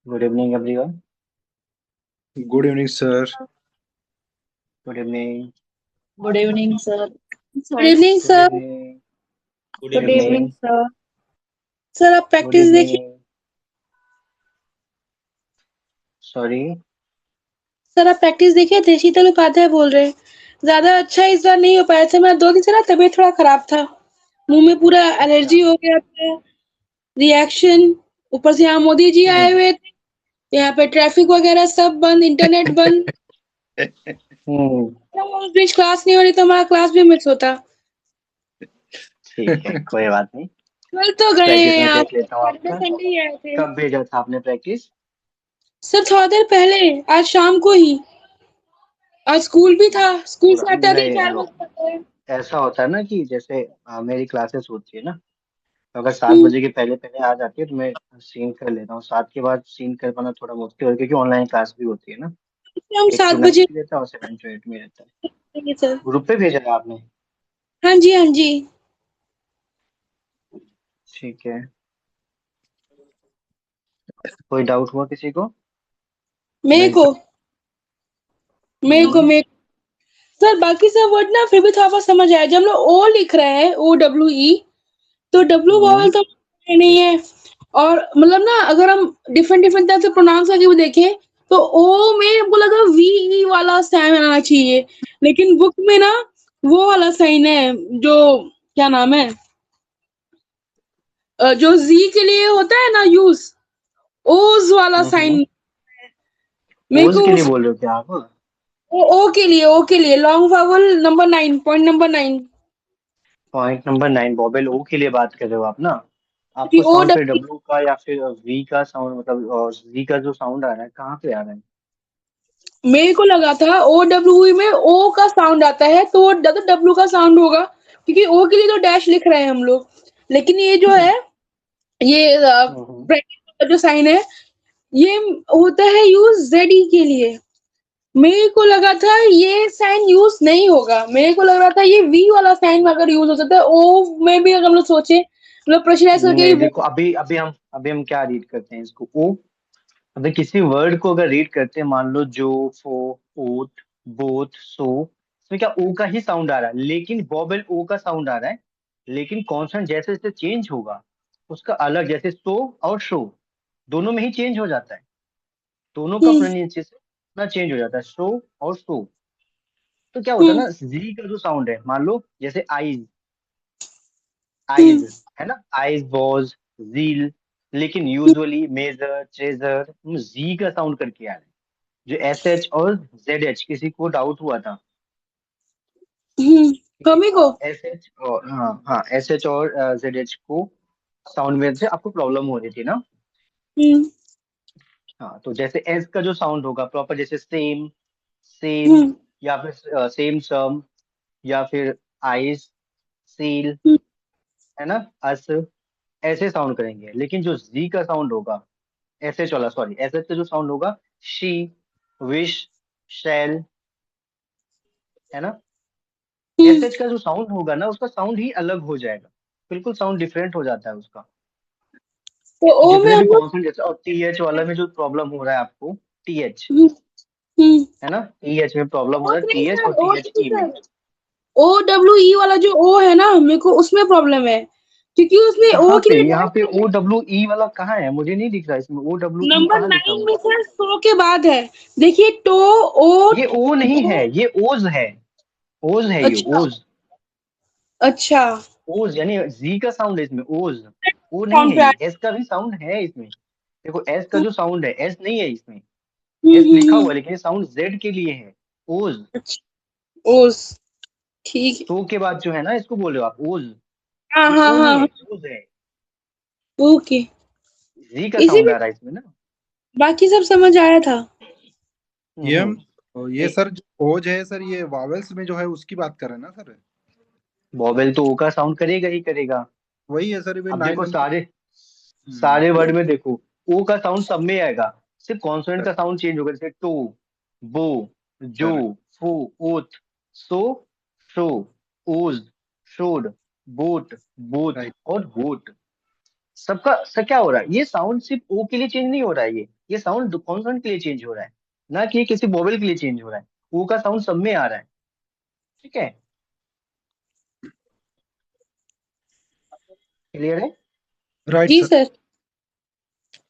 Good evening everyone. Good evening sir. Good evening. Good evening sir. Good evening good sir. Evening. Good good good evening sir. Evening evening. Sir. Sir आप good practice देखिए। Evening. Sorry. Sir आप practice देखिए थे, शीतल उपाध्याय बोल रहे हैं। ज्यादा अच्छा इस बार नहीं हो पाया था, मेरा 2 दिन से ना तबीयत थोड़ा खराब था। मुंह में पूरा अच्छा। एलर्जी हो गया था, रिएक्शन। ऊपर से यहाँ मोदी जी आए हम्म। हुए थे। यहाँ पे ट्रैफिक वगैरह सब बंद, इंटरनेट बंद। हम्म। उस बीच क्लास नहीं हो रही तो हमारा क्लास भी मिस होता। ठीक है, कोई बात नहीं। कल तो गए प्रैक्टिस हैं में आप। देख लेता हूँ सैटरडे आपका। संडे ही आए थे। कब भेजा था आपने प्रैक्टिस? सर थोड़ा देर पहले, आज शाम को ही। आज स्कूल भी था, स्कूल पूरा से आते आते ही नहीं 4 बज जाते हैं। ऐसा होता है ना कि जैसे मेरी क्लासेस होती है ना, तो अगर सात हम्म। बजे के पहले पहले आ जाती है तो मैं सीन कर लेता हूँ। 7 के बाद सीन कर पाना थोड़ा मुश्किल है क्योंकि ऑनलाइन क्लास भी होती है ना। तो हम 8 to 9 7 बजे भी रहता है और 7 to 8 में रहता है। आएंगे सर। ग्रुप पे भेजा है आपने? हाँ जी, हाँ जी। ठीक है। कोई डाउट हुआ किसी को? मेरे नहीं को सर। मेरे को हम्म। मेरे सर बाकी सब वर्ड ना फिर भी थोड़ा बहुत समझ आया। जब हम लोग ओ लिख रहे हैं, O W E, तो डब्ल्यू हम्म। वॉवल तो नहीं है। और मतलब ना अगर हम डिफरेंट डिफरेंट तरह से प्रोनाउंस करके भी देखें, तो ओ में हमको लगा V E वाला साइन आना चाहिए। लेकिन बुक में ना वो वाला साइन है, जो क्या नाम है, जो जी के लिए होता है ना यूज, ओज वाला हम्म। साइन। मेरे ओज को के लिए बोल रहे हो क्या आप? ओ के लिए long vowel number 9, point number 9। Point number 9 बॉबल ओ के लिए बात कर रहे हो आप ना? क्योंकि आपको ओ साउंड पे डब्ल्यू डब्ल्यू का या फिर वी का साउंड, मतलब और जी का जो साउंड आ रहा है कहाँ पे आ रहा है? मेरे को लगा था O W E में ओ का साउंड आता है तो W का साउंड होगा, क्योंकि ओ के लिए तो डैश लिख रहे हैं हम लोग। लेकिन ये जो है, ये हम्म। ब्रैकेट का जो साइन है, ये होता है यूज Z E के लिए। मेरे को लगा था ये साइन यूज नहीं होगा, मेरे को लग रहा था ये वी वाला साइन अगर यूज हो सकता है ओ में भी। अगर हम लोग सोचे, मतलब प्रेशराइज करके नहीं भी देखो, अभी हम क्या रीड करते हैं इसको ओ। अभी किसी वर्ड को अगर रीड करते हैं, मान लो जो, फो, ओट, बोथ, सो, इसमें क्या ओ का ही साउंड आ रहा है, लेकिन वॉबल ओ का साउंड आ रहा है। लेकिन कॉन्सोनेंट जैसे जैसे चेंज होगा उसका अलग, जैसे सो और शो, दोनों में ही चेंज हो जाता है। दोनों का हम्म, प्रोनाउंसिएशन ना चेंज हो जाता है, शो और सो। तो क्या होता है हम्म, ना, जी का जो साउंड है, मान लो जैसे आईज, आईज हम्म, है ना, आईज वॉज, जील। लेकिन यूजुअली मेजर, ट्रेजर, जी का साउंड करके आ रहे हैं। जो एस एच और जेड एच, किसी को डाउट हुआ था? कमी को। एस एच और हाँ हाँ, एस एच और जेड एच को साउंड में से आपको प्रॉब्लम हो रही थी ना? हम्म, हाँ, तो जैसे एस का जो साउंड होगा प्रॉपर, जैसे सेम, सेम, हम्म, या फिर सेम सम, या फिर आइस, सील, हम्म, है ना, अस, ऐसे साउंड करेंगे। लेकिन जो जी का साउंड होगा, एस एच वाला, सॉरी, एस एच का जो साउंड होगा, शी, विश, शैल, है ना, एस हम्म। एच का जो साउंड होगा ना उसका साउंड ही अलग हो जाएगा। बिल्कुल साउंड डिफरेंट हो जाता है उसका। तो ओ में जितने भी हम लोग। कॉन्सोनेंट, जैसे और टी एच वाला में जो प्रॉब्लम हो रहा है आपको, टी एच, हम्म, हम्म। है ना, टी एच में प्रॉब्लम हो ओ रहा है, नहीं टी एच सर, और ओ टी एच नहीं ई में। सर, O W E वाला जो ओ है ना, मेरे को उसमें प्रॉब्लम है। क्योंकि उसमें कहाँ ओ के पे? लिए यहाँ डैश पे नहीं ओ है। डब्ल्यू ई वाला कहाँ है? मुझे नहीं दिख रहा इसमें, ओ डब्ल्यू ई नंबर कहाँ लिखा 9 में हुआ है? सर सो के बाद है। देखिए टो, ओ, ये ओ नहीं है, दो। ये ओज है। ओज है ये, अच्छा, ओज। अच्छा। ओज यानी जी का साउंड है इसमें, ओज। ओ नहीं साउंड है पे ये, आया। एस का भी साउंड है इसमें। देखो एस का जो साउंड है, एस नहीं है इसमें। एस लिखा हम्म। हुआ है लेकिन साउंड जेड के लिए है, ओज। अच्छा, ओस, ठीक है। तो के बाद जो है ना, इसको बोले हो आप ओज। हाँ ये हाँ ओ नहीं हाँ है, हाँ। ओज है। ओके। जी का इसी साउंड में आ रहा है इसमें ना। बाकी सब समझ आया था। ये हम हम्म। ये सर जो ओज है सर, ये वावेल्स में जो है उसकी बात कर रहे हैं ना सर? वॉवेल तो ओ का साउंड करेगा ही करेगा। वही है सर, वे अब 9 देखो नंबर। सारे सारे वर्ड में देखो, ओ का साउंड सब में आएगा। सिर्फ कॉन्सोनेंट सर का साउंड चेंज होगा, जैसे टो, बो, जो, सर फो, ओथ, सो, शो, ओज, शोड, बोट, बोथ राइट। और वोट। सबका सब क्या हो रहा है, ये साउंड सिर्फ ओ के लिए चेंज नहीं हो रहा है ये। ये साउंड कॉन्सोनेंट के लिए चेंज हो रहा है, ना कि किसी वोवेल के लिए चेंज हो रहा है। ओ का साउंड सब में आ रहा है। ठीक है, क्लियर है? राइट जी सर। सर।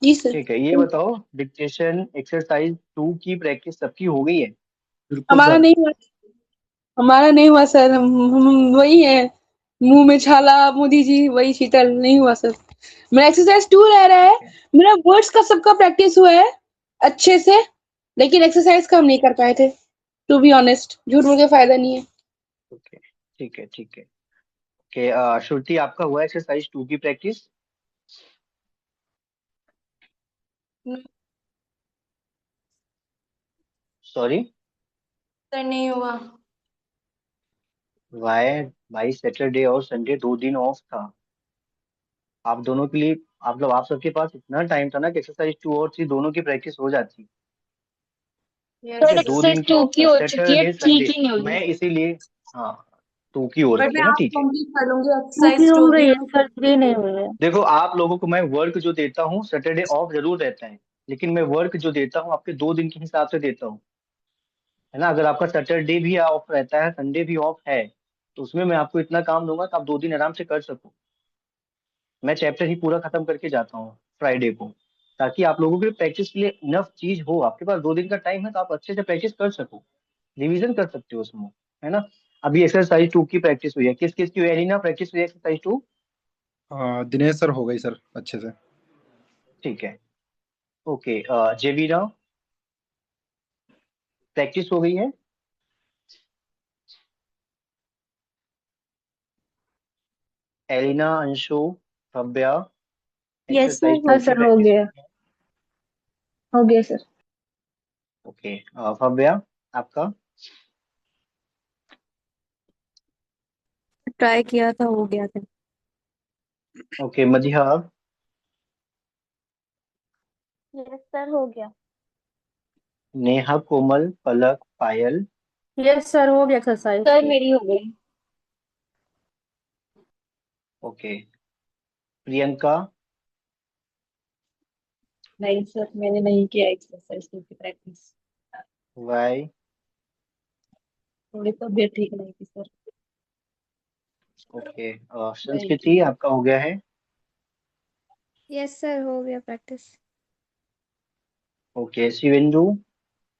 जी सर। ठीक है, ये बताओ डिक्टेशन एक्सरसाइज 2 की प्रैक्टिस सबकी हो गई है? बिल्कुल हमारा सर। नहीं हुआ। हमारा नहीं हुआ सर। हम वही है, मुंह में छाला मोदी जी, वही शीतल नहीं हुआ सर। मेरा एक्सरसाइज 2 रह रहा है। ठीक है। मेरा वर्ड्स का सबका प्रैक्टिस हुआ है अच्छे से, लेकिन एक्सरसाइज का हम नहीं कर पाए थे। टू बी ऑनेस्ट, झूठ बोल के फायदा नहीं है। ओके, ठीक है, ठीक है। ओके, श्रुति आपका हुआ एक्सरसाइज 2 की प्रैक्टिस? सॉरी, सर नहीं हुआ। वाई? भाई सैटरडे और संडे 2 दिन ऑफ था आप दोनों के लिए। आप सबके पास इतना टाइम था ना कि एक्सरसाइज 2 और 3 दोनों की प्रैक्टिस हो जाती। ठीक सर है, दो दिन एक्सरसाइज की टू ऑफ की था, हो चुकी है, सैटरडे ठीक संडे। ही नहीं होगी। मैं इसीलिए, हाँ, 2 की हो बट रखी मैं है ना, आज ठीक है। कंप्लीट कर लूंगी टू की एक्सरसाइज हो 2 गई की। है सर, 3 नहीं हुई है। देखो, आप लोगों को मैं वर्क जो देता हूँ सैटरडे ऑफ जरूर रहता है, लेकिन मैं वर्क जो देता हूँ आपके 2 दिन के हिसाब से देता हूँ, है ना। अगर आपका सैटरडे भी ऑफ रहता है, संडे भी ऑफ है, तो उसमें मैं आपको इतना काम दूंगा कि आप 2 दिन आराम से कर सको। मैं चैप्टर ही पूरा खत्म करके जाता हूँ फ्राइडे को, ताकि आप लोगों के प्रैक्टिस के लिए इनफ चीज हो। आपके पास 2 दिन का टाइम है तो आप अच्छे से प्रैक्टिस कर सको, रिवीजन कर सकते हो उसमें, है ना। अभी एक्सरसाइज 2 की प्रैक्टिस हुई है, किस किस की हुई है? एलिना प्रैक्टिस हुई है एक्सरसाइज 2? दिनेश सर हो गई सर अच्छे से। ठीक है। ओके, जेवीरा प्रैक्टिस हो गई है? Elina, Anshu, Bhavya yes exercise sir, 2 की सर हो प्रैक्टिस गया। हुई है? हो गया सर। ओके, भव्या आपका? ट्राई किया था, हो गया था। ओके, मदिहा? यस सर, हो गया। नेहा, कोमल, पलक, पायल? यस सर, हो गया एक्सरसाइज सर, मेरी हो गई। ओके, प्रियंका? नहीं सर, मैंने नहीं किया एक्सरसाइज की प्रैक्टिस। वाई? थोड़ी तबीयत ठीक नहीं थी सर। Okay, thank you. संस्कृति आपका हो गया है? यस सर, हो गया प्रैक्टिस। ओके, शिवेंदु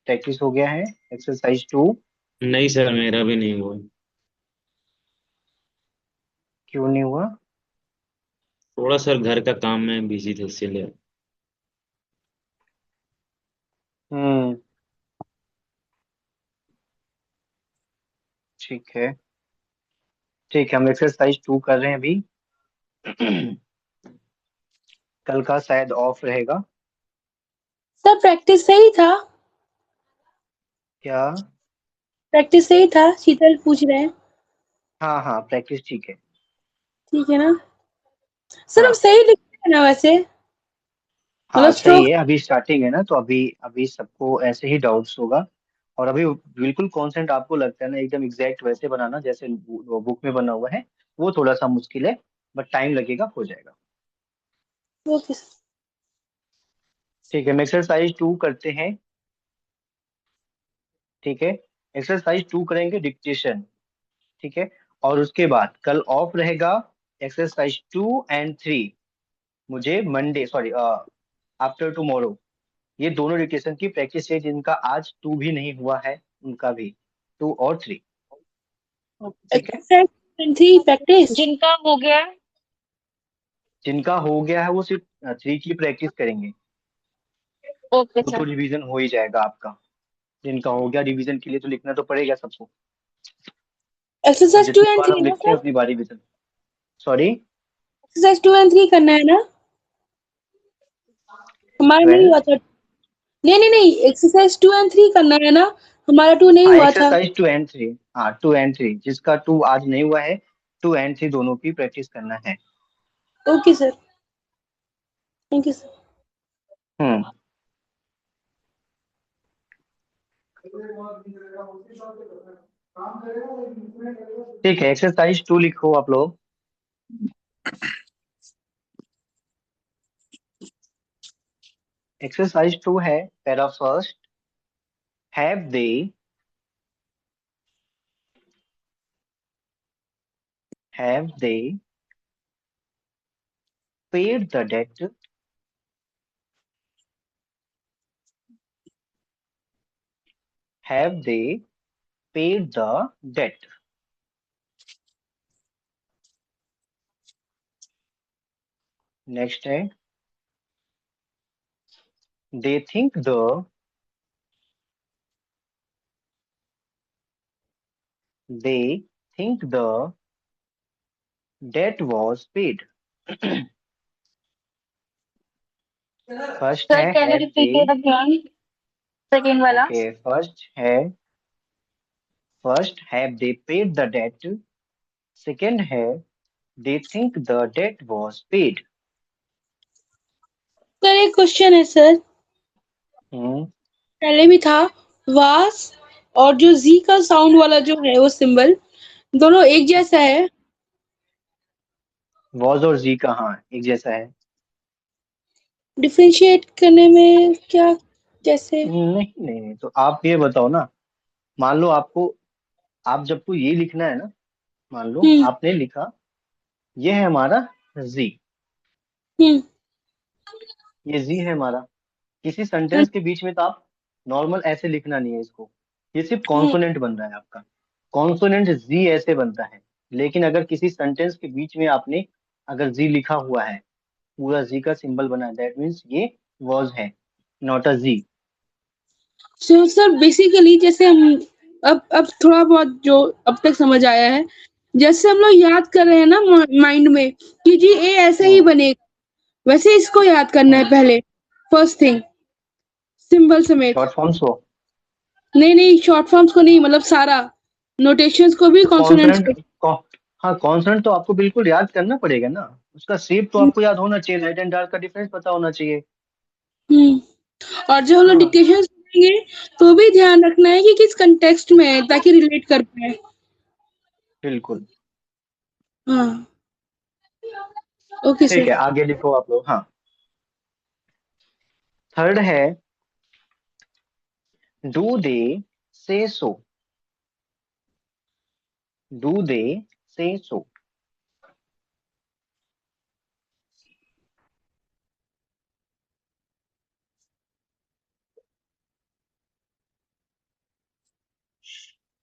प्रैक्टिस हो गया है एक्सरसाइज 2? नहीं सर, मेरा भी नहीं हुआ। क्यों नहीं हुआ? थोड़ा सर घर का काम में बिजी थे इसलिए। हम्म, ठीक है, ठीक है, हम एक्सरसाइज 2 कर रहे हैं अभी। कल का शायद ऑफ रहेगा। सर प्रैक्टिस सही था। क्या? प्रैक्टिस सही था, शीतल पूछ रहे हैं। हाँ हाँ, प्रैक्टिस ठीक है। ठीक है ना सर? हम हाँ सही लिखते हैं ना वैसे? हाँ, मतलब सही स्ट्रोक। है। अभी स्टार्टिंग है ना, तो अभी अभी सबको ऐसे ही डाउट्स होगा। और अभी बिल्कुल कॉन्सेप्ट आपको लगता है ना एकदम एग्जैक्ट वैसे बनाना जैसे बुक में बना हुआ है, वो थोड़ा सा मुश्किल है, बट टाइम लगेगा, हो जाएगा। Okay sir. ठीक है, हम एक्सरसाइज 2 करते हैं। ठीक है, एक्सरसाइज 2 करेंगे डिक्टेशन। ठीक है, और उसके बाद कल ऑफ रहेगा एक्सरसाइज 2 एंड 3। मुझे मंडे, सॉरी, आफ्टर टुमारो ये दोनों डिक्टेशन की प्रैक्टिस है, जिनका आज 2 भी नहीं हुआ है उनका भी 2 और 3। ठीक है, एक्सरसाइज 3 प्रैक्टिस। जिनका हो गया। जिनका हो गया है वो सिर्फ 3 की प्रैक्टिस करेंगे। ओके वो तो सर। रिवीजन हो ही जाएगा आपका। जिनका हो गया रिवीजन के लिए तो लिखना तो पड़ेगा सबको। और एक्सरसाइज 2 जितनी एंड बार 3 हम ना लिखते सर? हैं उतनी बार रिवीजन। सॉरी, एक्सरसाइज 2 एंड 3 करना है ना? हमारा नहीं 12? हुआ था। नहीं नहीं नहीं, एक्सरसाइज 2 एंड 3 करना है ना? हमारा 2 नहीं हाँ, हुआ था। एक्सरसाइज 2 एंड 3, हाँ 2 एंड 3, जिसका 2 आज नहीं हुआ है 2 एंड 3 दोनों की प्रैक्टिस करना है। Okay sir, thank you sir. Hmm, ठीक है, एक्सरसाइज 2 लिखो आप लोग। एक्सरसाइज 2 है para first. Have they paid the debt? Have they paid the debt? Next है they think the debt was paid. First sir है can you have repeat they। It again, second वाला? Okay, first have they paid the debt। Second है they think the debt was paid। Sir एक question है sir, हम्म पहले भी था। वास और जो जी का साउंड वाला जो है वो सिंबल दोनों एक जैसा है। was और z का हाँ एक जैसा है। डिफरेंशिएट करने में क्या, कैसे? नहीं नहीं नहीं, तो आप ये बताओ ना, मान लो आप जब को ये लिखना है ना, मान लो हम्म आपने लिखा ये है हमारा जी, हम्म ये जी है हमारा। किसी हम्म सेंटेंस के बीच में तो आप नॉर्मल ऐसे लिखना नहीं है इसको, ये सिर्फ हम्म। कॉन्सोनेंट बन रहा है आपका। कॉन्सोनेंट जी ऐसे बनता है, लेकिन अगर किसी सेंटेंस के बीच में आपने अगर जी लिखा हुआ है, पूरा जी का सिंबल बना है, दैट मीन्स ये वॉज है, not a G. So sir basically जैसे हम अब थोड़ा बहुत जो अब तक समझ आया है, जैसे हम लोग याद कर रहे हैं ना माइंड में कि जी ए ऐसे ही हम्म बनेगा, वैसे इसको याद करना है हम्म पहले, फर्स्ट थिंग, सिंबल समेत। शॉर्ट फॉर्म्स हो। नहीं नहीं, शॉर्ट फॉर्म्स को नहीं, मतलब सारा नोटेशंस को भी, तो कॉन्सोनेंट्स को। हाँ कॉन्सोनेंट तो आपको बिल्कुल याद करना पड़ेगा ना, उसका शेप तो आपको याद होना चाहिए, लाइट एंड डार्क का डिफरेंस पता होना चाहिए। हम्म। और जब हम लोग हाँ डिक्टेशन सुनेंगे तो भी ध्यान रखना है कि किस कंटेक्स्ट में है, ताकि रिलेट कर पाए। बिल्कुल। हाँ, ओके ठीक सर। है, आगे लिखो आप लोग। हाँ, थर्ड है do they say so. Do they say so.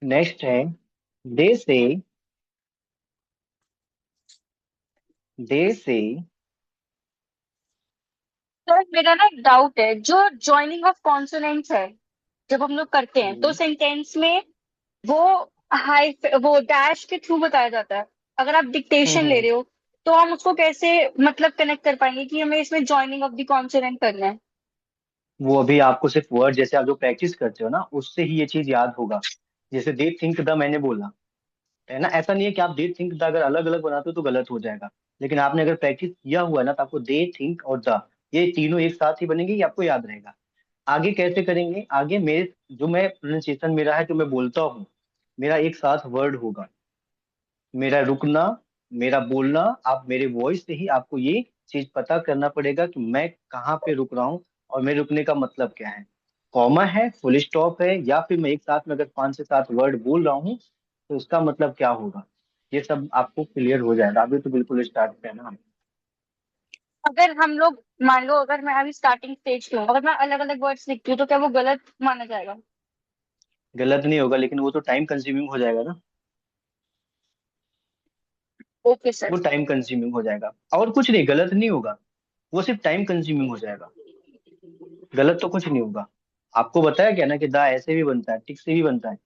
Next है दे से सर मेरा ना एक डाउट है, जो जॉइनिंग ऑफ कॉन्सोनेंट्स है जब हम लोग करते हैं तो सेंटेंस में वो हाई वो डैश के थ्रू बताया जाता है। अगर आप डिक्टेशन ले हम्म। रहे हो तो हम उसको कैसे मतलब कनेक्ट कर पाएंगे कि हमें इसमें जॉइनिंग ऑफ द कॉन्सोनेंट करना है? वो अभी आपको सिर्फ वर्ड जैसे आप जो प्रैक्टिस करते हो ना, उससे ही ये चीज याद होगा। जैसे दे थिंक द मैंने बोला है ना, ऐसा नहीं है कि आप दे थिंक द अगर अलग अलग बनाते हो तो गलत हो जाएगा। लेकिन आपने अगर प्रैक्टिस किया हुआ है ना, तो आपको दे थिंक और द ये तीनों एक साथ ही बनेंगे, ये आपको याद रहेगा। आगे कैसे करेंगे, आगे मेरे जो मैं प्रोनाउंसिएशन मेरा है, जो मैं बोलता हूँ, मेरा एक साथ वर्ड होगा, मेरा रुकना, मेरा बोलना, आप मेरे वॉइस से ही आपको ये चीज पता करना पड़ेगा कि मैं कहाँ पे रुक रहा हूँ और मेरे रुकने का मतलब क्या है, कॉमा है, फुल स्टॉप है, या फिर मैं एक साथ में अगर 5 से 7 वर्ड बोल रहा हूँ तो उसका मतलब क्या होगा। ये सब आपको क्लियर हो जाएगा, अभी तो बिल्कुल स्टार्ट पे है ना। अगर हम लोग मान लो, अगर मैं अभी स्टार्टिंग स्टेज पे हूँ, अगर मैं अलग अलग वर्ड्स लिखती हूँ तो क्या वो गलत माना जाएगा? गलत नहीं होगा, लेकिन वो तो टाइम कंज्यूमिंग हो जाएगा ना, ओके सर। वो टाइम कंज्यूमिंग हो जाएगा, और कुछ नहीं, गलत नहीं होगा, वो सिर्फ टाइम कंज्यूमिंग हो जाएगा, गलत तो कुछ नहीं होगा। आपको बताया क्या ना कि दा ऐसे भी बनता है, टिक से भी बनता है,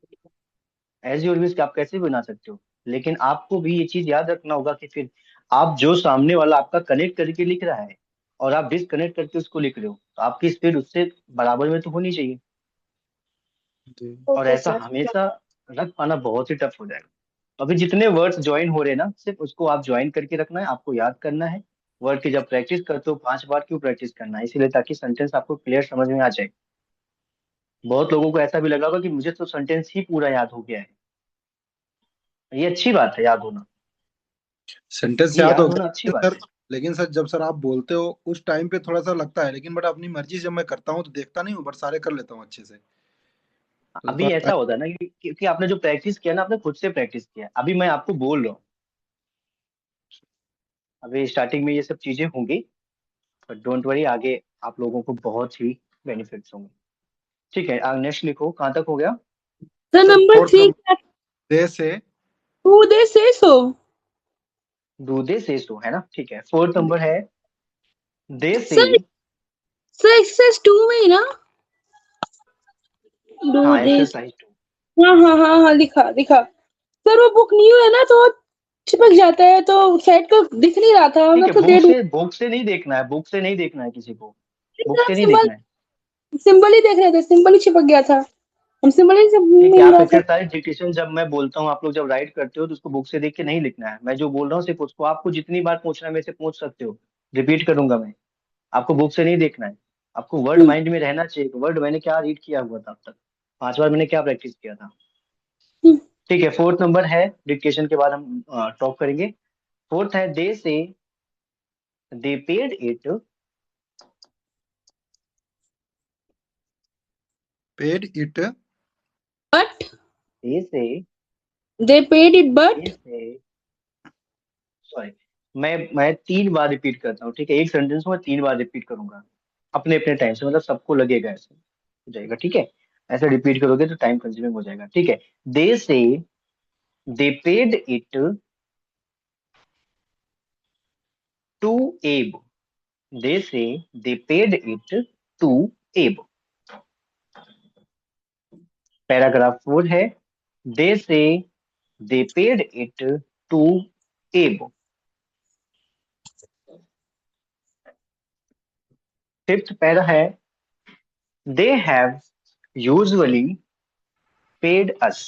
एज यूर विश आप कैसे भी बना सकते हो। लेकिन आपको भी ये चीज याद रखना होगा कि फिर आप जो सामने वाला आपका कनेक्ट करके लिख रहा है और आप डिसकनेक्ट करके उसको लिख रहे हो, तो आपकी स्पीड उससे बराबर में तो होनी चाहिए। जी। और ओके ऐसा सर। हमेशा रख पाना बहुत ही टफ हो जाएगा। अभी जितने वर्ड्स ज्वाइन हो रहे हैं ना, सिर्फ उसको आप ज्वाइन करके रखना है, आपको याद करना है। वर्ड की जब प्रैक्टिस करते हो 5 बार क्यों प्रैक्टिस करना है, इसीलिए ताकि सेंटेंस आपको क्लियर समझ में आ जाए। बहुत लोगों को ऐसा भी लगा होगा कि मुझे तो सेंटेंस ही पूरा याद हो गया है, ये अच्छी बात है, याद होना, सेंटेंस ये याद याद हो होना अच्छी गया बात सर। है। लेकिन सर जब सर आप बोलते हो उस टाइम पे थोड़ा सा लगता है, लेकिन बट अपनी मर्जी से जब मैं करता हूँ तो देखता नहीं हूँ, बट सारे कर लेता हूँ अच्छे से। तो अभी थोड़ा ऐसा होता है ना कि आपने जो प्रैक्टिस किया ना, आपने खुद से प्रैक्टिस किया। अभी मैं आपको बोल रहा हूँ, अभी स्टार्टिंग में ये सब चीजें होंगी, बट डोंट वरी, आगे आप लोगों को बहुत ही बेनिफिट्स होंगे। ठीक है, नेक्स्ट लिखो, कहाँ तक हो गया? Sir sir number fourth 3 number they say who they say सो। दूधे से सो, है ना? ठीक है, फोर्थ नंबर है दे से। सर सर एक्सरसाइज 2 में ही ना? डू हाँ, दे। एक्सरसाइज 2। हाँ हाँ हाँ हाँ, लिखा लिखा। सर वो बुक न्यू है ना, तो वो चिपक जाता है, तो साइड को दिख नहीं रहा था, ठीक मैं है, तो डेट बुक से नहीं देखना है, बुक से नहीं देखना है किसी को, बुक से नहीं सिंबल देखना है। सिंबल ही देख रहे थे, सिंबल ही चिपक गया था, हम सिंबल ही सब ठीक है, मिल आप रहा था। एक्सरसाइज डिक्टेशन जब मैं बोलता हूँ, आप लोग जब राइट करते हो तो उसको बुक से देख के नहीं लिखना है। मैं जो बोल रहा हूँ सिर्फ उसको, आपको जितनी बार पूछना है मेरे से पूछ सकते हो, रिपीट करूंगा मैं। आपको बुक से नहीं देखना है, आपको वर्ड हम्म, माइंड में रहना चाहिए। वर्ड मैंने क्या रीड किया हुआ था अब तक, 5 बार मैंने क्या प्रैक्टिस किया था। हम्म। ठीक है, फोर्थ नंबर है, डिक्टेशन के बाद हम टॉप करेंगे। फोर्थ है they say they paid it paid it but they say they paid it they but. Say sorry, मैं 3 बार रिपीट करता हूँ, ठीक है? एक सेंटेंस में 3 बार रिपीट करूंगा अपने अपने टाइम से, मतलब सबको लगेगा ऐसे हो जाएगा, ठीक है? ऐसे रिपीट करोगे तो टाइम कंज्यूमिंग हो जाएगा, ठीक है? They say they paid it to Abe. They say they paid it to Abe. Paragraph 4 है they say they paid it to Abe. Fifth para है they have usually paid us.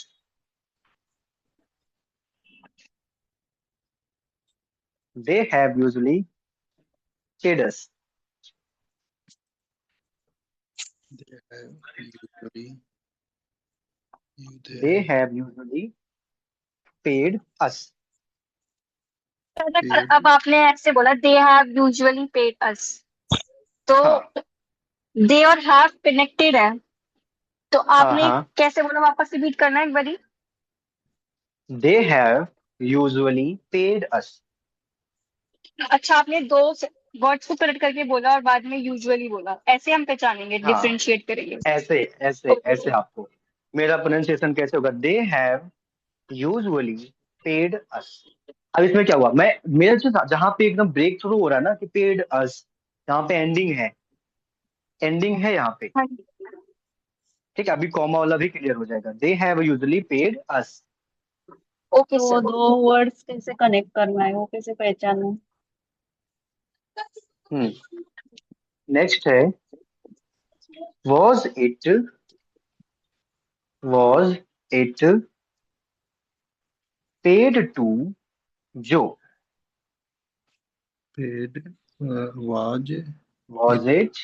They have usually paid us. They have usually paid us. अब आपने ऐसे बोला they have usually paid us, तो हाँ दे और have connected है, तो हाँ आपने हाँ, कैसे बोला, वापस रिपीट करना है एक बारी। दे हैव यूजुअली पेड अस। अच्छा, आपने दो वर्ड्स को कनेक्ट करके बोला और बाद में यूजुअली बोला, ऐसे हम पहचानेंगे, हाँ, डिफरेंशिएट करेंगे। ऐसे ऐसे ऐसे ओके। आपको मेरा प्रोनाउंसिएशन कैसे होगा, दे हैव यूजुअली पेड अस। अब इसमें क्या हुआ, मैं मेरा जो जहां पे एकदम ब्रेक थ्रू हो रहा है ना कि पेड अस, जहाँ पे एंडिंग है, एंडिंग है यहाँ पे, हाँ जी। ठीक है? अभी कॉमा वाला भी क्लियर हो जाएगा, दे have usually paid us. Okay तो वो सर। दो वर्ड्स कैसे कनेक्ट करना है, वो कैसे पहचानना है? नेक्स्ट है was it paid to जो। Paid was was it it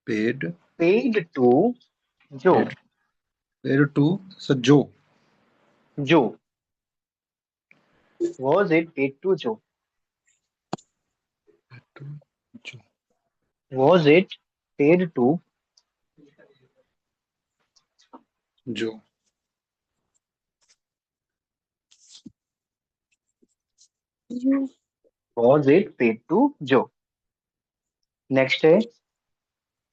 paid paid to जो। पेड पेड टू सर जो। जो was it paid to जो। टू जो was it paid to जो was it paid to जो। नेक्स्ट है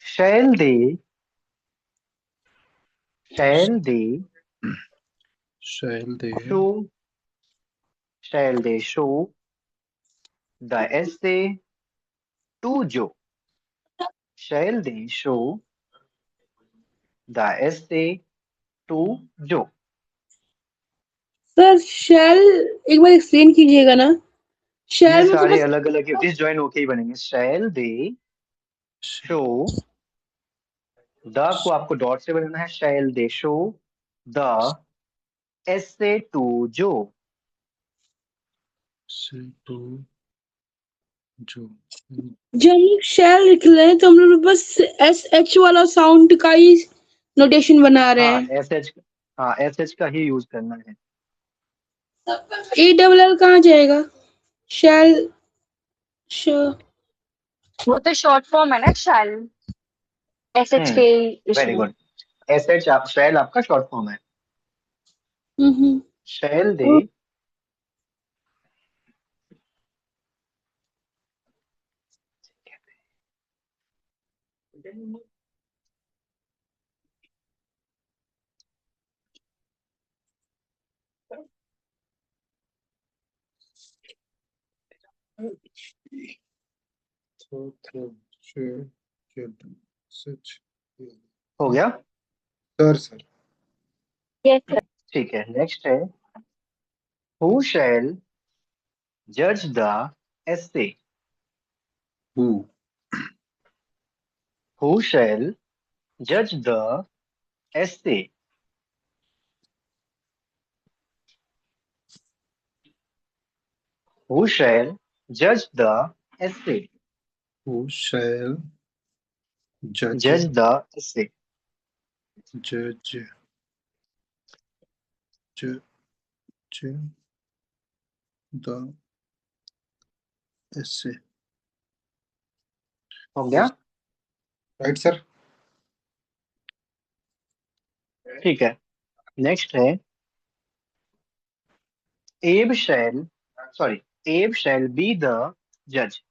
shall they shall they show shall they show the essay to जो। shall they show the essay to जो। Sir शैल एक बार explain कीजिएगा ना, ये शैल में तो सारे बस। अलग अलग डिसजॉइन होके ही बनेंगे। shall they show, द को आपको डॉट से बनाना है, shall they show the essay to जो। से टू जो जब हम लोग शैल लिख रहे हैं तो हम लोग बस एस एच वाला साउंड का ही नोटेशन बना रहे हाँ हैं। एस एच, हाँ एस एच का ही यूज करना है। ए डबल एल कहाँ जाएगा? शैल Sure. वो तो शॉर्ट फॉर्म है ना, शैल, SH के वेरी इसमें। गुड। एसएच आप शैल आपका शॉर्ट फॉर्म है। Mm-hmm. शैल दे हो गया। Sir yes sir. ठीक है, नेक्स्ट है हु शैल जज द एसे। हु हु शैल जज द एसे। हु शैल जज द एसे। शैल जज जज द एसे। जज जज द एसे। हो गया। Right sir. ठीक है, नेक्स्ट है एब शैल सॉरी एब शैल बी द जज।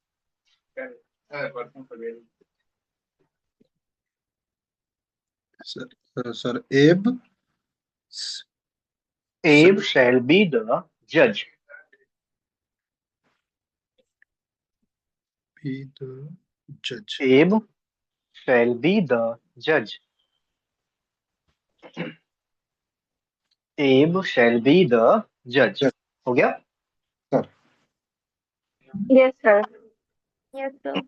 सर एब एब शैल बी द जज। बी द जज। एब शैल बी द जज। एब शैल बी द जज। हो गया। Sir yes sir. Yes sir.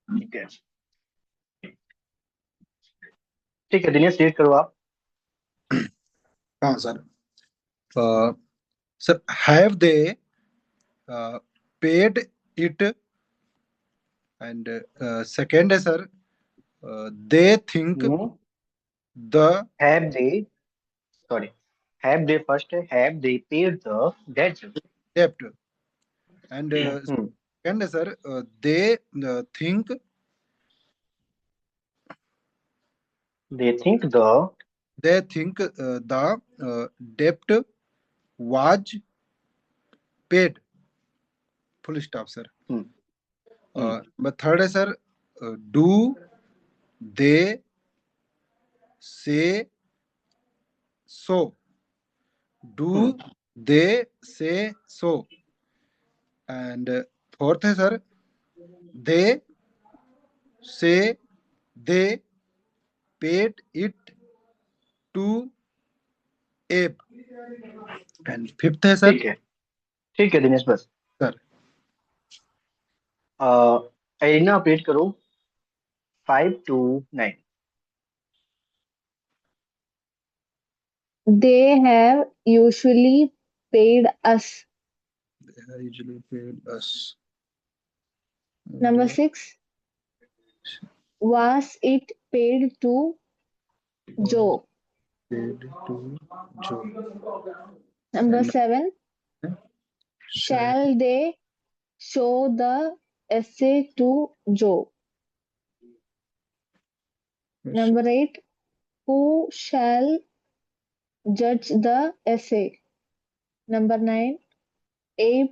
ठीक है, ठीक है दिनेश रीड करो आप। हाँ sir. Sir have they paid it and second है sir they think the have they sorry have they first है, have they paid the debt. डेप्ट एंड सेकेंड है sir they think they think the डेप्ट was paid full stop sir. But third है sir do they say so do they say so and fourth है sir they say they paid it to एब and fifth है sir. ठीक है दिनेश बस। Sir arena आप read करो 5 to 9। They have usually paid us. they have usually paid us. Number 6. Was it paid to Joe? Paid to Joe. Number And 7. Shall they show the essay to Joe? Number 8. Who shall judge the essay? Number 9. Abe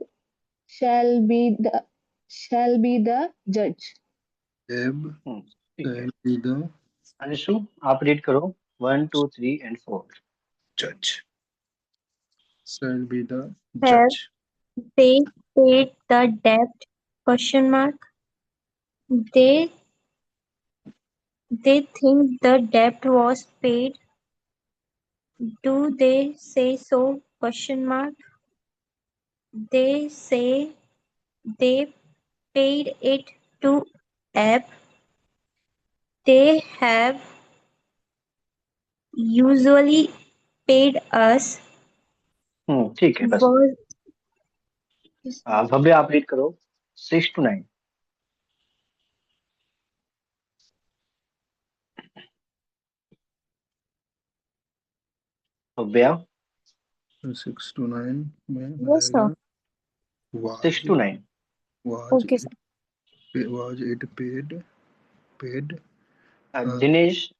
shall be the judge. Abe ठीक है, shall be the Anshu आप read करो 1 2 3 and 4। judge. Shall be the Have judge. they paid the debt? Question mark. They think the debt was paid. Do they say so? Question mark. They say they paid it to Abe. They have usually paid us. ठीक है बस। Was भव्य आप read करो 6 to 9। Bhavya 6 to 9 में yes sir. रहेगा Was 6 to 9. was Okay, it sir. was it paid Dinesh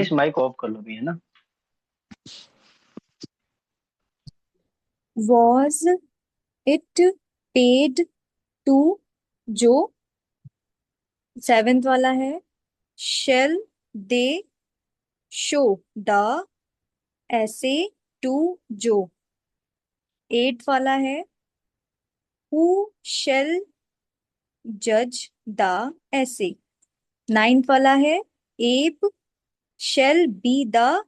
to mike off कर लो भी, है ना? Was it paid to Joe? 7th वाला है shall they show the essay to Joe? 8th वाला है who shall judge the essay? 9th वाला है Abe shall be the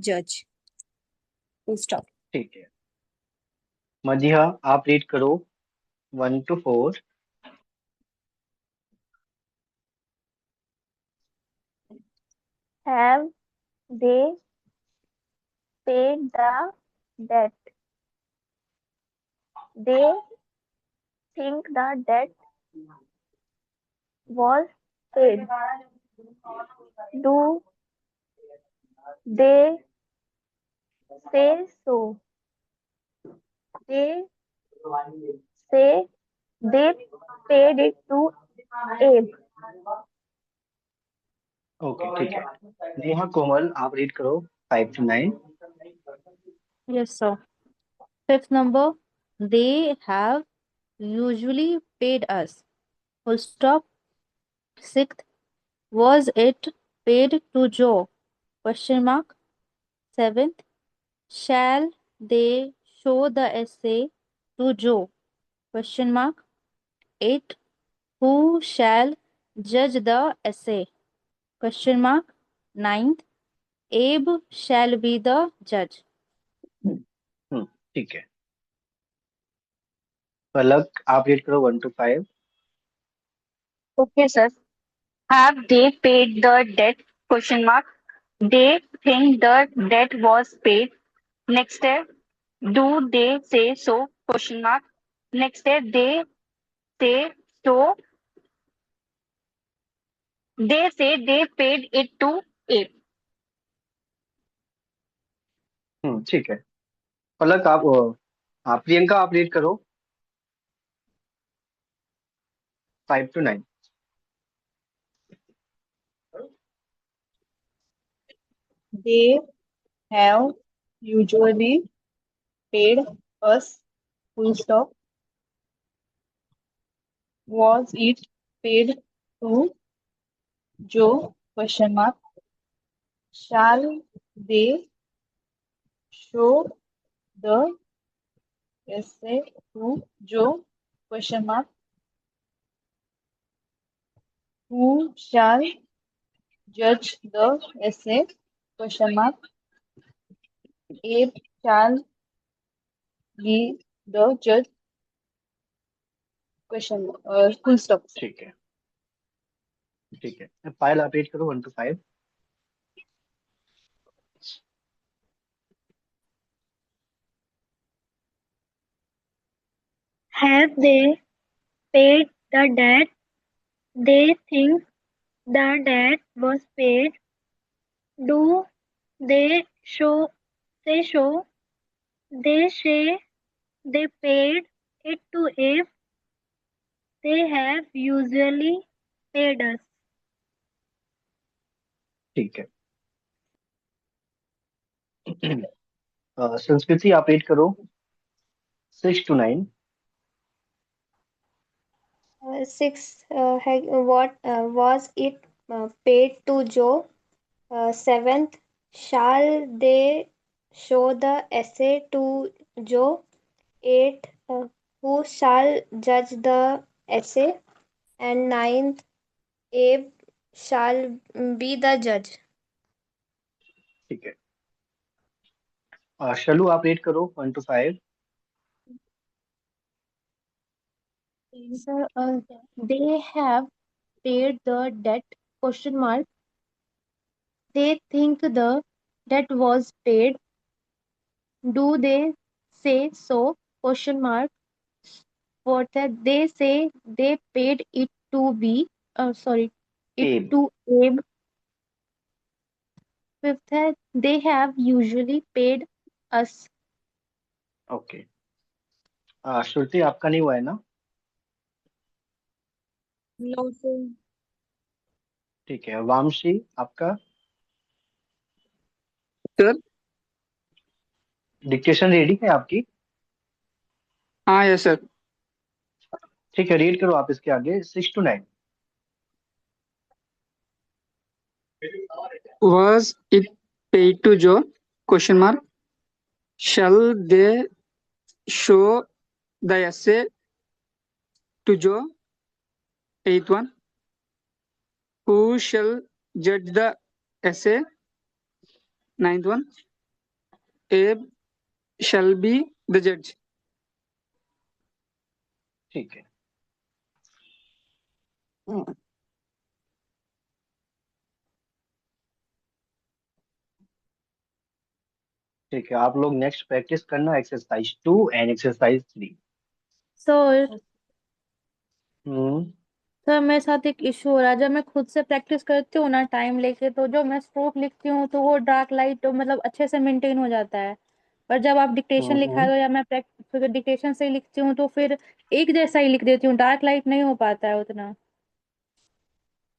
judge. Full stop. ठीक है, मजीहा आप रीड करो 1 to 4. Have they paid the debt? They think the debt was paid. Do they say so? They say they paid it to Abe. Okay, ठीक है, नेहा कोमल आप read करो 5 to 9. Yes, sir. 5th number, they have usually paid us. Full stop. 6th, was it paid to Joe? Question mark. 7th, shall they show the essay to Joe? Question mark. 8th, who shall judge the essay? Question mark. 9th, Abe shall be the judge. ठीक है, पलक आप read करो 1 to 5. Okay, sir. Have they paid the debt? Question mark. They think the debt was paid. Next step. Do they say so? Question mark. Next step. They say so. They say they paid it to Abe. ठीक है, पलक आप प्रियंका आप read करो 5 to 9. They have usually paid us. Full stop. Was it paid to Joe? Question mark. Shall they show the essay to Joe? Question mark. Who shall judge the essay? Question mark. Abe shall be the judge. Question full stop. ठीक है, ठीक है, पायल आप read करो 1 to 5. Have they paid the debt? They think the debt was paid. Do they say so? They say they paid it to Abe. They have usually paid us. ठीक है, संस्कृति आप रीड करो 6 to 9. 6. What was it paid to Joe? 7th, shall they show the essay to Joe? 8. Who shall judge the essay? And 9th, Abe shall be the judge. ठीक है, शलू आप read करो 1 to 5. Sir, they have paid the debt? Question mark. They think the debt was paid. Do they say so? Question mark. Fourth, they say they paid it to it Abe. to Abe. Fifth, they have usually paid us. Okay, Shruti आपका नहीं हुआ है ना? No sir. ठीक है, वामशी आपका? Sir. Dictation ready है आपकी? हाँ यस सर। ठीक है, रीड करो आप इसके आगे 6 to 9। Was it paid to Joe? Question mark. Shall they show the essay to Joe? Eighth one. Who shall judge the essay? Ninth one. Abe shall be the judge. ठीक है, ठीक है, आप लोग नेक्स्ट प्रैक्टिस करना exercise 2 and exercise 3। Sir hmm. Sir मेरे साथ एक इशू हो रहा है। जब मैं खुद से प्रैक्टिस करती हूँ ना टाइम लेके, तो जो मैं स्ट्रोक लिखती हूँ तो वो डार्क लाइट तो मतलब अच्छे से मेंटेन हो जाता है। पर जब आप डिक्टेशन लिखा दो या मैं फिर डिक्टेशन से ही लिखती हूँ तो फिर एक जैसा ही लिख देती हूँ, डार्क लाइट नहीं हो पाता है उतना।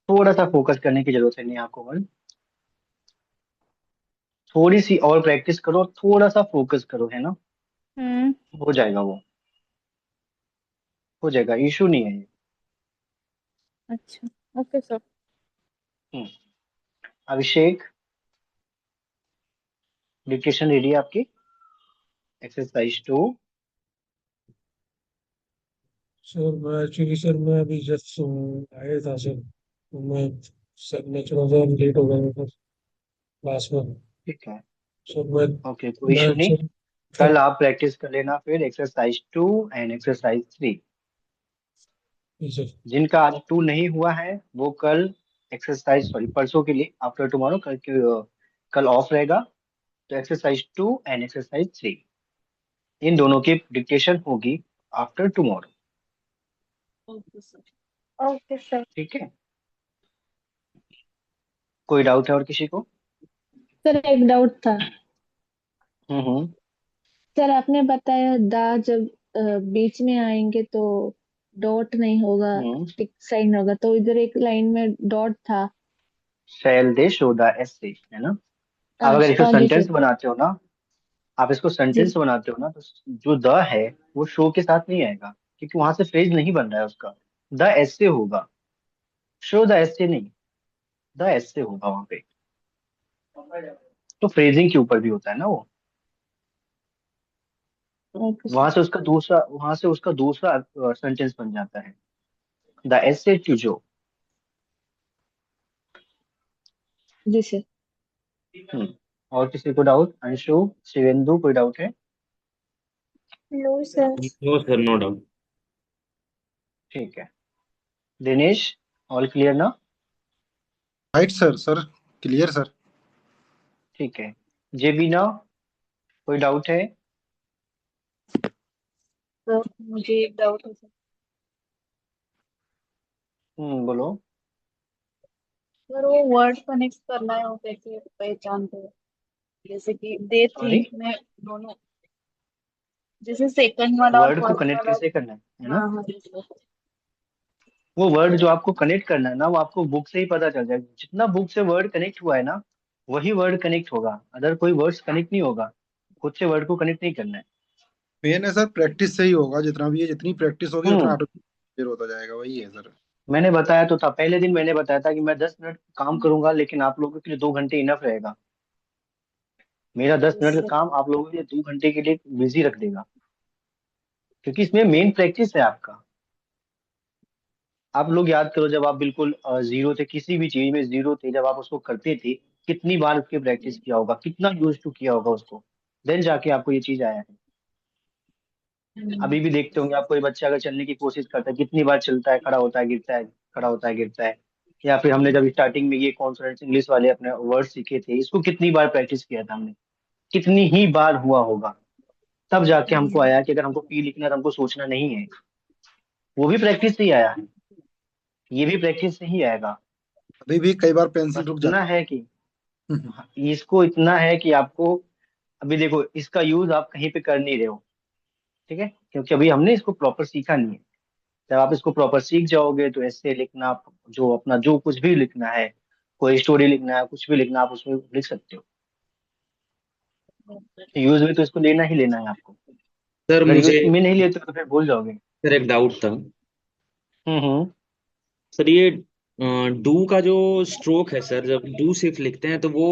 थोड़ा सा फोकस करने की जरूरत है नहीं आपको, बस थोड़ी सी और प्रैक्टिस करो, थोड़ा सा फोकस करो, है ना? हम्म। हो जाएगा वो, हो जाएगा, इशू नहीं है ये। अच्छा। Okay sir. Hmm. Abhishek, dictation ready है आपकी? एक्सरसाइज 2। सर मैं एक्चुअली सर मैं अभी जस्ट आया था सर, तो मैं सर मैं थोड़ा सा लेट हो गया था क्लास में। ठीक है, सर मैं ओके, कोई मैं इशू नहीं। सर कल आप प्रैक्टिस कर लेना फिर एक्सरसाइज 2 एंड एक्सरसाइज 3। सर जिनका आज 2 नहीं हुआ है वो कल एक्सरसाइज, सॉरी परसों के लिए, आफ्टर टुमारो, कल ऑफ रहेगा। तो एक्सरसाइज 2 एंड एक्सरसाइज 3 इन दोनों की डिक्टेशन होगी आफ्टर टुमारो। Okay sir. ठीक है, कोई डाउट है और किसी को? सर एक डाउट था। हम्म। सर आपने बताया दा जब बीच में आएंगे तो डॉट नहीं होगा, हम्म। टिक साइन होगा, तो इधर एक लाइन में डॉट था। शैल दे शो द एसे, है ना? आप अगर इसको हाँ जी सेंटेंस सर। बनाते हो ना, आप इसको जी। सेंटेंस बनाते हो ना, तो जो द है वो शो के साथ नहीं आएगा, क्योंकि वहां से फ्रेज नहीं बन रहा है उसका। द ऐसे होगा, शो द ऐसे नहीं, द ऐसे होगा वहां पे। तो फ्रेजिंग के ऊपर भी होता है ना वो। Okay sir. वहां से उसका दूसरा सेंटेंस बन जाता है, द ऐसे टू जो। जी सर। हम्म। और किसी को डाउट? अंशु, शिवेंदु, कोई डाउट है? No sir. No sir, no doubt. ठीक है, दिनेश, ऑल क्लियर ना? Right sir, sir clear sir. ठीक है, जेबीना, कोई डाउट है? सर मुझे एक डाउट है सर। बोलो। सर वो वर्ड कनेक्ट करना है वो कैसे पहचानते हैं? जैसे कि दे सॉरी, थिंक में दोनों, जैसे सेकंड वाला और वर्ड को फर्स्ट कनेक्ट वाला। कैसे करना है ना? हाँ हाँ जी सर। वो वर्ड जो आपको कनेक्ट करना है ना, वो आपको बुक से ही पता चल जाएगा। जितना बुक से वर्ड कनेक्ट हुआ है ना, वही वर्ड कनेक्ट होगा, अदर कोई वर्ड्स कनेक्ट नहीं होगा। खुद से वर्ड को कनेक्ट नहीं करना है। मेन है सर प्रैक्टिस से ही होगा, जितना भी है जितनी प्रैक्टिस होगी उतना हम्म। ऑटोमेटिक क्लियर होता जाएगा, वही है सर। मैंने बताया तो था, पहले दिन मैंने बताया था कि मैं 10 मिनट काम करूंगा, लेकिन आप लोगों के लिए 2 घंटे इनफ रहेगा। मेरा 10 मिनट का काम आप लोगों के लिए 2 घंटे के लिए बिजी रख देगा, क्योंकि इसमें मेन प्रैक्टिस है आपका। आप लोग याद करो, जब आप बिल्कुल जीरो थे, किसी भी चीज में जीरो थे, जब आप उसको करते थे, कितनी बार उसकी प्रैक्टिस किया होगा, कितना यूज टू किया होगा उसको, देन जाके आपको ये चीज आया है। अभी भी देखते होंगे आप, कोई बच्चा अगर चलने की कोशिश करता है, कितनी बार चलता है, खड़ा होता है गिरता है, खड़ा होता है गिरता है। या फिर हमने जब स्टार्टिंग में ये कॉन्सोनेंट्स इंग्लिश वाले अपने वर्ड सीखे थे, इसको कितनी बार प्रैक्टिस किया था हमने, कितनी ही बार हुआ होगा। तब जाके हमको आया कि अगर हमको पी लिखना है तो हमको सोचना नहीं है। वो भी प्रैक्टिस से ही आया है, ये भी प्रैक्टिस से ही आएगा। अभी भी कई बार पेंसिल बस रुक इतना है कि जाती इसको इतना है कि आपको, अभी देखो इसका यूज आप कहीं पे कर नहीं रहे हो, ठीक है, क्योंकि अभी हमने इसको प्रॉपर सीखा नहीं है। जब आप इसको प्रॉपर सीख जाओगे तो ऐसे लिखना, जो अपना जो कुछ भी लिखना है, कोई स्टोरी लिखना है, कुछ भी लिखना, आप उसमें लिख सकते हो। यूज में तो इसको लेना ही लेना है आपको। सर अगर यूज मुझे में नहीं लेते हो तो फिर भूल जाओगे। सर एक डाउट था। हम्म। सर ये डू का जो स्ट्रोक है सर, जब डू सिर्फ लिखते हैं तो वो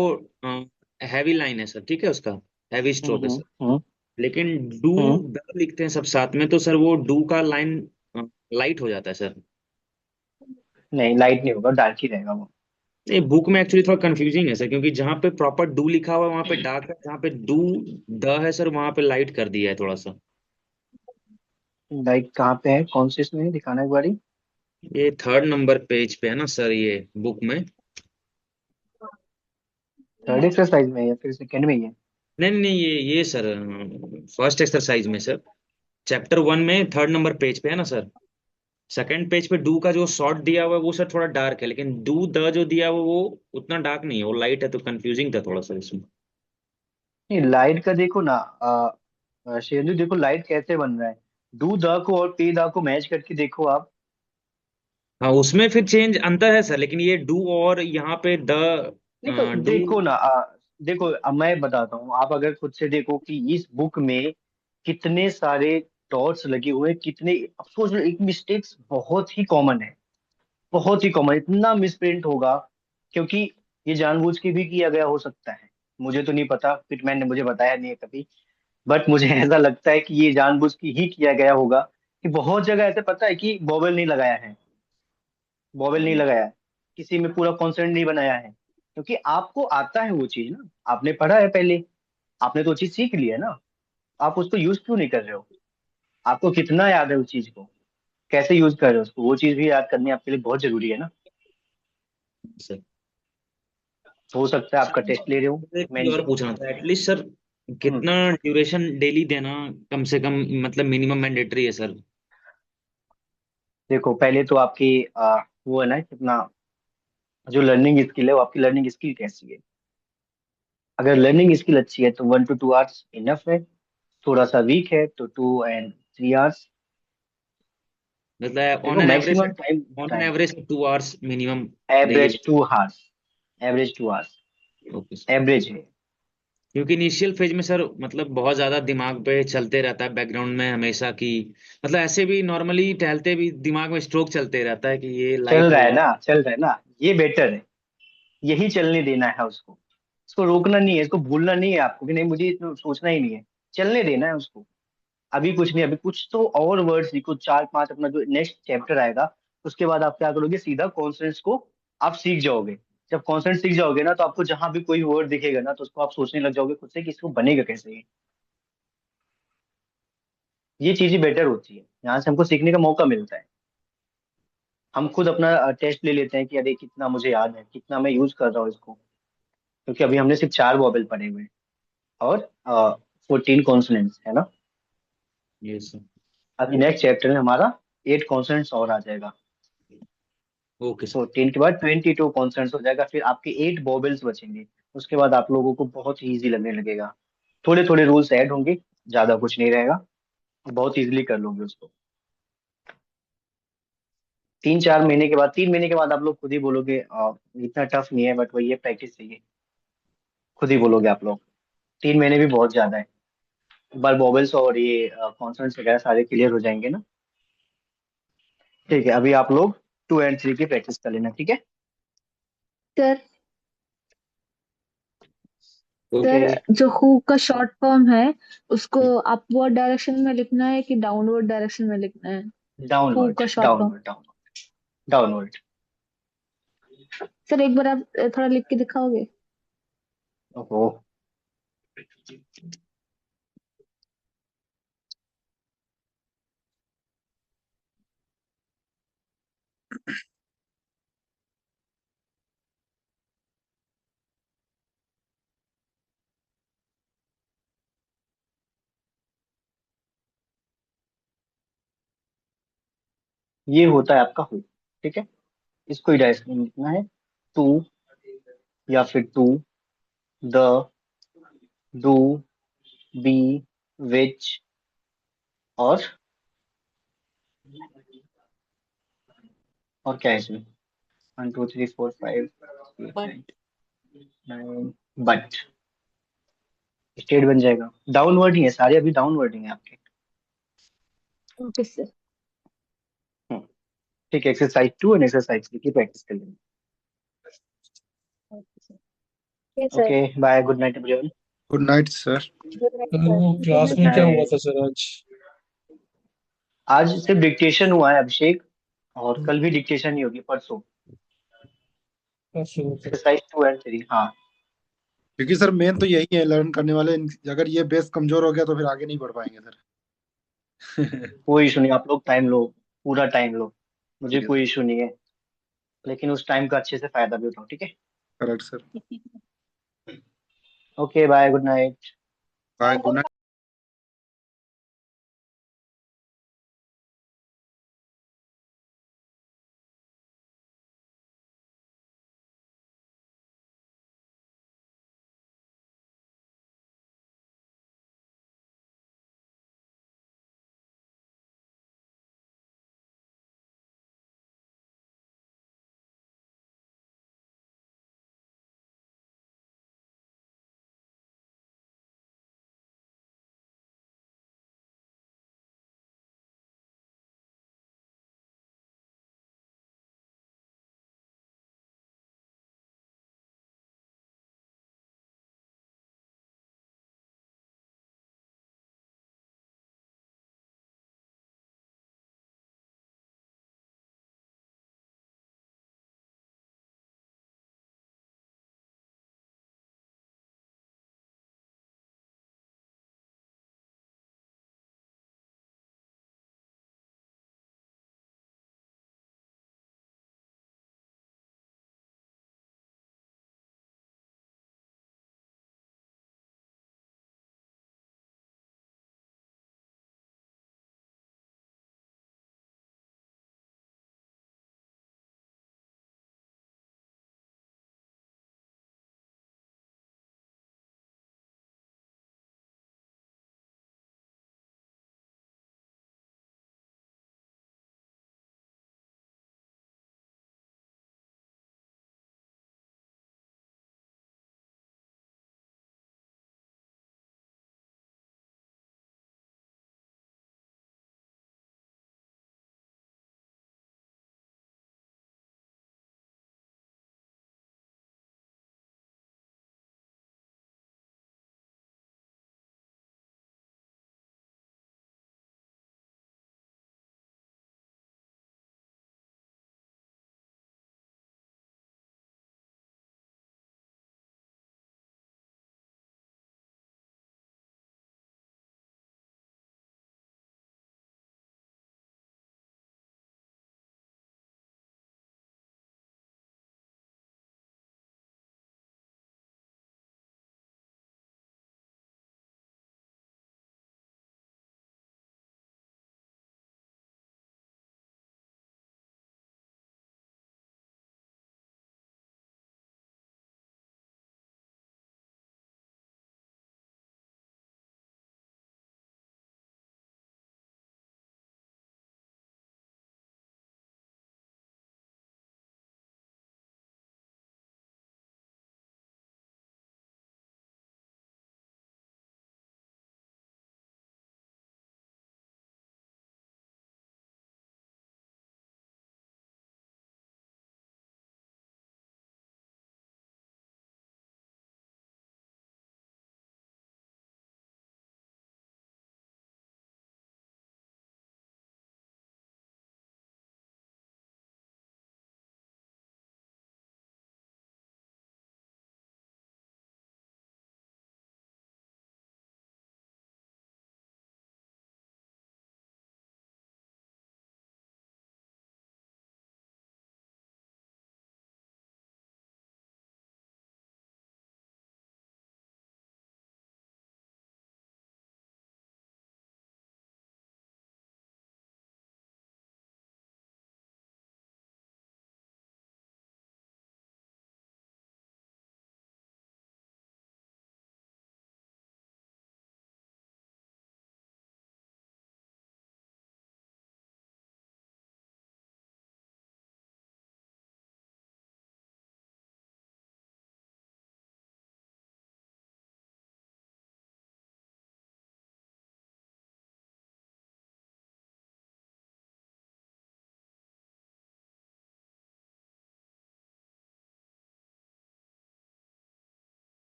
हैवी लाइन है सर, ठीक है, उसका हैवी स्ट्रोक है हम्म। सर। हम्म। लेकिन डू हम्म। द लिखते हैं सब साथ में, तो सर वो डू का लाइन लाइट हो जाता है सर। नहीं, लाइट नहीं होगा, डार्क ही रहेगा वो। ये बुक में एक्चुअली थोड़ा कंफ्यूजिंग है सर, क्योंकि जहाँ पे प्रॉपर डू लिखा हुआ है वहाँ पे डार्क है, जहाँ पे डू द है सर वहाँ पे लाइट कर दिया है थोड़ा सा। लाइट कहाँ पे है, कौन से इसमें दिखाना एक बारी। ये 3rd नंबर पेज पे है ना सर, ये बुक में। थर्ड एक्सरसाइज में है या फिर सेकंड में ही है? नहीं नहीं नहीं, ये सर फर्स्ट एक्सरसाइज में सर, चैप्टर 1 में 3rd नंबर पेज पे है ना सर। सेकंड पेज पे डू का जो शॉर्ट दिया हुआ है वो सर थोड़ा डार्क है, लेकिन डू द जो दिया हुआ है वो उतना डार्क नहीं है, वो लाइट है, तो कंफ्यूजिंग था थोड़ा सा इसमें। नहीं, लाइट का देखो ना, शेरनी देखो लाइट कैसे बन रहा है। डू द को और पे द को मैच करके देखो आप। हाँ उसमें फिर चेंज अंतर है सर, लेकिन ये डू और यहाँ पे द नहीं तो डू। देखो ना, देखो अब मैं बताता हूँ, आप अगर खुद से देखो कि इस बुक में कितने सारे डॉट्स लगे हुए हैं, कितने, अफसोस एक मिस्टेक्स बहुत ही कॉमन है। बहुत ही कॉमन, इतना मिसप्रिंट होगा क्योंकि ये जानबूझ के भी किया गया हो सकता है। मुझे तो नहीं पता, फिटमैन ने मुझे बताया नहीं है कभी। बट मुझे ऐसा लगता है कि ये जानबूझ के ही किया गया होगा, कि बहुत जगह ऐसे पता है कि बॉबल नहीं लगाया है, बॉबल नहीं लगाया है, किसी में पूरा कॉन्सेंट नहीं बनाया है, क्योंकि आपको आता है वो चीज ना, आपने पढ़ा है पहले, आपने तो वो चीज सीख ली है ना। आप उसको यूज क्यों नहीं कर रहे हो? आपको कितना याद है उस चीज को, कैसे यूज कर रहे हो उसको, वो चीज भी याद करनी आपके लिए बहुत जरूरी है ना। सर हो सकता है आपका टेस्ट ले रहे हो, एक मैं चीज नहीं और जानता। पूछना था एटलीस्ट सर, हम्म। कितना ड्यूरेशन डेली देना कम से कम, मतलब मिनिमम मैंडेटरी है सर। देखो पहले तो आपकी वो है ना कितना, जो लर्निंग स्किल है वो आपकी लर्निंग स्किल कैसी है। अगर लर्निंग स्किल अच्छी है तो 1 to 2 hours इनफ है। थोड़ा सा वीक है तो 2 and 3 hours। मतलब देखो maximum time, on average 2 hours minimum daily. Average 2 hours, average 2 hours, okay. Average है। क्योंकि इनिशियल फेज में सर मतलब बहुत ज्यादा दिमाग पे चलते रहता है बैकग्राउंड में हमेशा की, मतलब ऐसे भी नॉर्मली टहलते भी दिमाग में स्ट्रोक चलते रहता है कि ये चल लाइट रहा हो है जाए। ना, चल रहा है ना, ये बेटर है। यही चलने देना है उसको, इसको रोकना नहीं है, इसको भूलना नहीं है आपको कि नहीं मुझे इसमें सोचना ही नहीं है, चलने देना है उसको। अभी कुछ नहीं, अभी कुछ तो और वर्ड सीखो, 4 5 अपना जो नेक्स्ट चैप्टर आएगा, उसके बाद आप क्या करोगे, सीधा कॉन्सेंट्स को आप सीख जाओगे। जब कॉन्सेंट सीख जाओगे ना तो आपको जहां भी कोई वर्ड दिखेगा ना तो उसको आप सोचने लग जाओगे खुद से कि इसको बनेगा कैसे ये चीजें बेटर होती है, यहाँ से हमको सीखने का मौका मिलता है। हम खुद अपना टेस्ट ले लेते हैं कि अरे कितना मुझे याद है, कितना मैं यूज कर रहा हूँ इसको, क्योंकि अभी हमने सिर्फ 4 वॉवेल पढ़े हुए हैं और 14 कॉन्सोनेंट्स है ना। ये सर। अभी नेक्स्ट चैप्टर में हमारा 8 कॉन्सोनेंट्स और आ जाएगा। Okay sir. 14 के बाद 22 कॉन्सोनेंट्स हो जाएगा, फिर आपके 8 वॉवेल्स बचेंगे। उसके बाद आप लोगों को बहुत ही ईजी लगने लगेगा। थोड़े थोड़े रूल्स ऐड होंगे, ज्यादा कुछ नहीं रहेगा, बहुत इजीली कर लोगे उसको। 3 4 महीने के बाद, 3 महीने के बाद आप लोग खुद ही बोलोगे इतना टफ नहीं है, बट वही है, प्रैक्टिस चाहिए। खुद ही बोलोगे आप लोग, 3 महीने भी बहुत ज्यादा है। एक बार वॉवेल्स और ये कॉन्सोनेंट्स वगैरह सारे क्लियर हो जाएंगे ना। ठीक है, अभी आप लोग 2 and 3 की प्रैक्टिस कर लेना, ठीक है। Sir okay. Sir okay. जो हु का शॉर्ट फॉर्म है उसको अपवर्ड डायरेक्शन में लिखना है कि डाउनवर्ड डायरेक्शन में लिखना है? हु डाउनवर्ड का short form. Downward downward downward. Sir एक बार आप थोड़ा लिख के दिखाओगे? ओहो। ये होता है आपका हु, ठीक है। इसको ही डायरेक्शन में लिखना है। टू, या फिर टू, द, डू, बी, विच, और क्या है इसमें? 1 2 3 4 5 8 9 बट स्टेट बन जाएगा। डाउनवर्ड ही है सारे, अभी डाउनवर्ड ही है आपके। Okay sir. ठीक है, एक्सरसाइज 2 और एक्सरसाइज 3 की प्रैक्टिस कर लेंगे। Yes sir. Okay bye, good night everyone. Good night sir. Good night sir sir. वो क्लास में क्या हुआ था सर आज? आज सिर्फ डिक्टेशन हुआ है अभिषेक, और कल भी डिक्टेशन ही होगी, परसों क्या शुरू था? एक्सरसाइज 2 और 3। हाँ क्योंकि सर मेन तो यही है लर्न करने वाले, अगर ये बेस कमजोर हो गया तो फिर आगे नहीं बढ़ पाएंगे सर। कोई इशू नहीं, आप लोग टाइम लो, पूरा टाइम लो, मुझे ठीक है कोई इशू नहीं है, लेकिन उस टाइम का अच्छे से फायदा भी उठाओ, ठीक है? Correct sir. Okay bye, good night. Bye, good night.